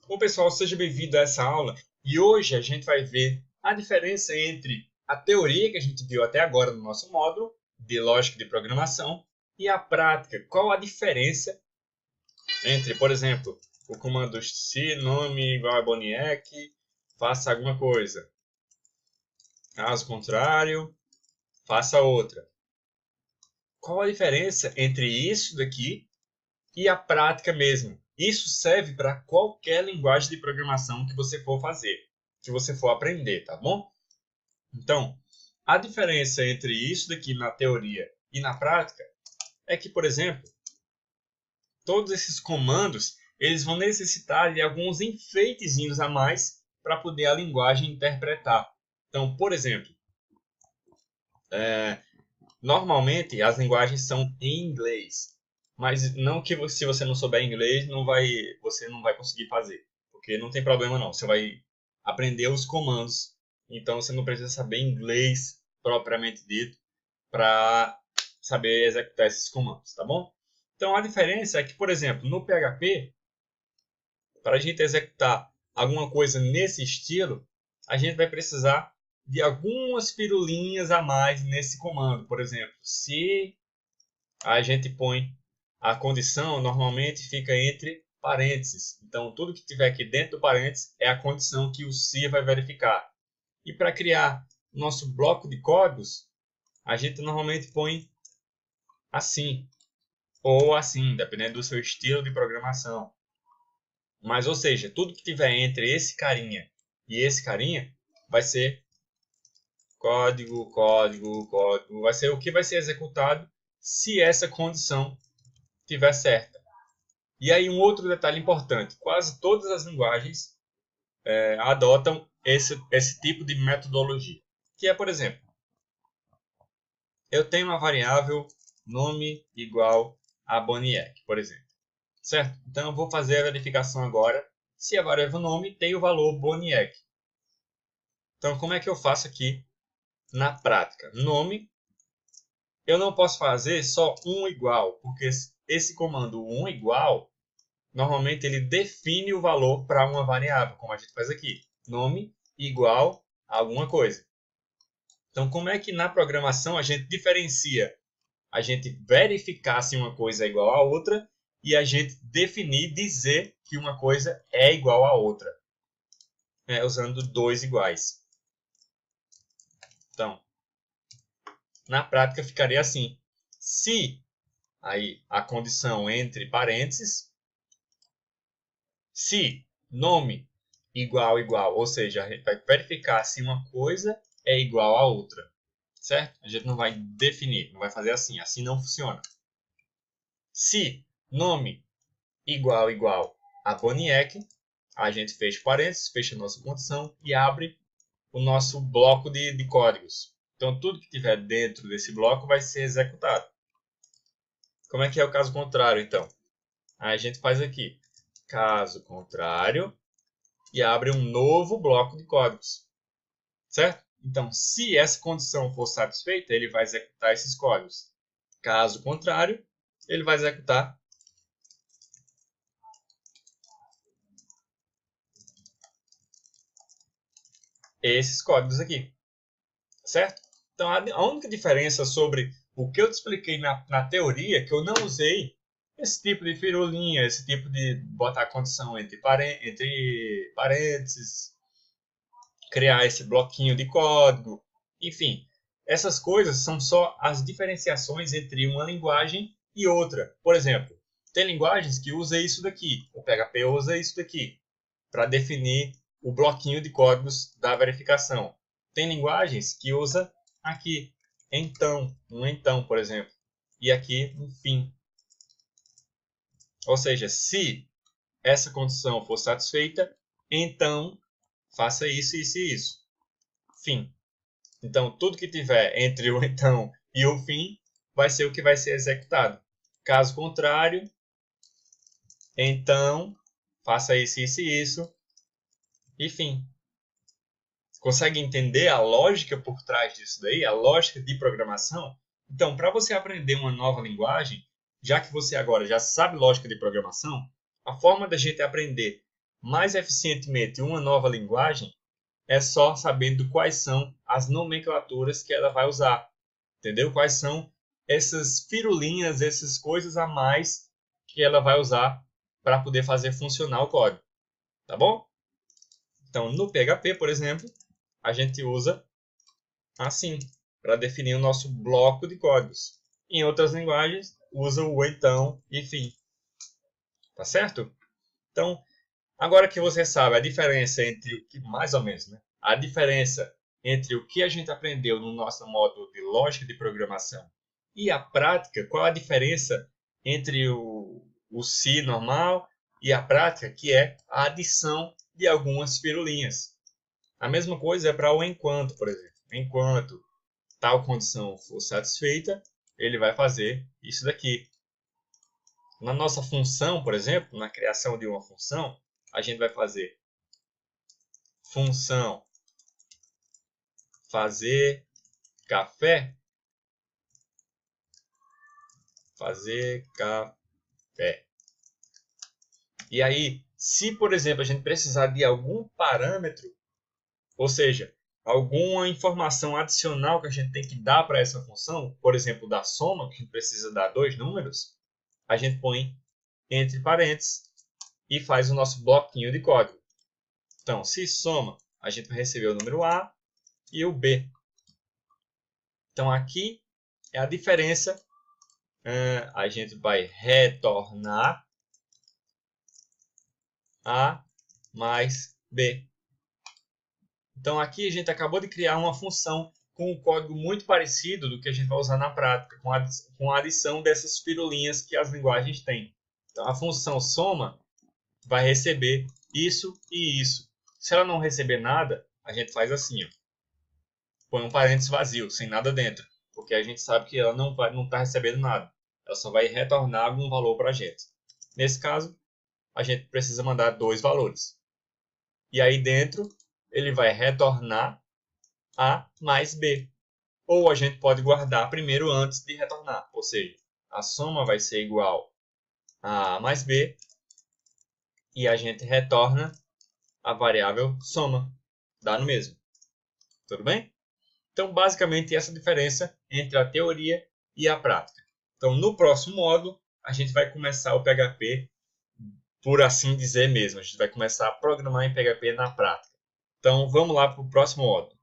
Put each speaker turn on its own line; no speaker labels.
Bom, pessoal, seja bem-vindo a essa aula e hoje a gente vai ver a diferença entre a teoria que a gente viu até agora no nosso módulo de lógica de programação e a prática. Qual a diferença entre, por exemplo, o comando se nome igual a Boniek, faça alguma coisa. Caso contrário, faça outra. Qual a diferença entre isso daqui e a prática mesmo? Isso serve para qualquer linguagem de programação que você for fazer, que você for aprender, tá bom? Então, a diferença entre isso daqui na teoria e na prática é que, por exemplo, todos esses comandos eles vão necessitar de alguns enfeitezinhos a mais para poder a linguagem interpretar. Então, por exemplo, normalmente as linguagens são em inglês. Mas não que se você não souber inglês, você não vai conseguir fazer. Porque não tem problema não. Você vai aprender os comandos. Então você não precisa saber inglês propriamente dito para saber executar esses comandos, tá bom? Então a diferença é que, por exemplo, no PHP, para a gente executar alguma coisa nesse estilo, a gente vai precisar de algumas firulinhas a mais nesse comando. Por exemplo, se a gente põe a condição, normalmente fica entre parênteses. Então, tudo que tiver aqui dentro do parênteses é a condição que o se vai verificar. E para criar nosso bloco de códigos, a gente normalmente põe assim, ou assim, dependendo do seu estilo de programação. Mas, ou seja, tudo que tiver entre esse carinha e esse carinha vai ser código, código, código. Vai ser o que vai ser executado se essa condição estiver certa. E aí um outro detalhe importante, quase todas as linguagens adotam esse tipo de metodologia. Que é, por exemplo, eu tenho uma variável nome igual a Boniek, por exemplo. Certo? Então eu vou fazer a verificação agora se a variável nome tem o valor Boniek. Então como é que eu faço aqui na prática? Nome, eu não posso fazer só um igual, porque esse comando um igual, normalmente ele define o valor para uma variável, como a gente faz aqui. Nome igual a alguma coisa. Então como é que na programação a gente diferencia? A gente verificar se uma coisa é igual a outra e a gente definir, dizer que uma coisa é igual a outra, usando dois iguais. Então, na prática ficaria assim. Se aí a condição entre parênteses, se nome igual igual, ou seja, a gente vai verificar se uma coisa é igual a outra, certo? A gente não vai definir, não vai fazer assim, assim não funciona. Se nome igual igual a Boniek, a gente fecha parênteses, fecha a nossa condição e abre o nosso bloco de códigos. Então, tudo que tiver dentro desse bloco vai ser executado. Como é que é o caso contrário, então? Aí a gente faz aqui, caso contrário, e abre um novo bloco de códigos. Certo? Então, se essa condição for satisfeita, ele vai executar esses códigos. Caso contrário, ele vai executar esses códigos aqui. Certo? Então, a única diferença sobre o que eu te expliquei na teoria, que eu não usei esse tipo de firulinha, esse tipo de botar condição entre parênteses, criar esse bloquinho de código, enfim. Essas coisas são só as diferenciações entre uma linguagem e outra. Por exemplo, tem linguagens que usam isso daqui, o PHP usa isso daqui, para definir o bloquinho de códigos da verificação. Tem linguagens que usa aqui, então, um então, por exemplo, e aqui um fim. Ou seja, se essa condição for satisfeita, então faça isso, isso e isso. Fim. Então, tudo que tiver entre o então e o fim vai ser o que vai ser executado. Caso contrário, então, faça isso, isso e isso, e fim. Consegue entender a lógica por trás disso daí? A lógica de programação? Então, para você aprender uma nova linguagem, já que você agora já sabe lógica de programação, a forma da gente aprender mais eficientemente uma nova linguagem é só sabendo quais são as nomenclaturas que ela vai usar. Entendeu? Quais são essas firulinhas, essas coisas a mais que ela vai usar para poder fazer funcionar o código. Tá bom? Então, no PHP, por exemplo, a gente usa assim, para definir o nosso bloco de códigos. Em outras linguagens, usa o então e fim. Tá certo? Então, agora que você sabe a diferença entre o que, mais ou menos, né? A diferença entre o que a gente aprendeu no nosso módulo de lógica de programação e a prática, qual a diferença entre o C normal e a prática, que é a adição de algumas firulinhas. A mesma coisa é para o enquanto, por exemplo. Enquanto tal condição for satisfeita, ele vai fazer isso daqui. Na nossa função, por exemplo, na criação de uma função, a gente vai fazer função fazer café, fazer café. E aí, se por exemplo a gente precisar de algum parâmetro, ou seja, alguma informação adicional que a gente tem que dar para essa função, por exemplo, da soma, que a gente precisa dar dois números, a gente põe entre parênteses e faz o nosso bloquinho de código. Então, se soma, a gente vai receber o número A e o B. Então, aqui é a diferença. A gente vai retornar A mais B. Então, aqui a gente acabou de criar uma função com um código muito parecido do que a gente vai usar na prática, com a adição dessas firulinhas que as linguagens têm. Então, a função soma vai receber isso e isso. Se ela não receber nada, a gente faz assim, ó. Põe um parênteses vazio, sem nada dentro, porque a gente sabe que ela não está recebendo nada. Ela só vai retornar algum valor para a gente. Nesse caso, a gente precisa mandar dois valores. E aí dentro, ele vai retornar A mais B. Ou a gente pode guardar primeiro antes de retornar. Ou seja, a soma vai ser igual a A mais B. E a gente retorna a variável soma. Dá no mesmo. Tudo bem? Então, basicamente, essa diferença entre a teoria e a prática. Então, no próximo módulo, a gente vai começar o PHP, por assim dizer mesmo. A gente vai começar a programar em PHP na prática. Então, vamos lá para o próximo módulo.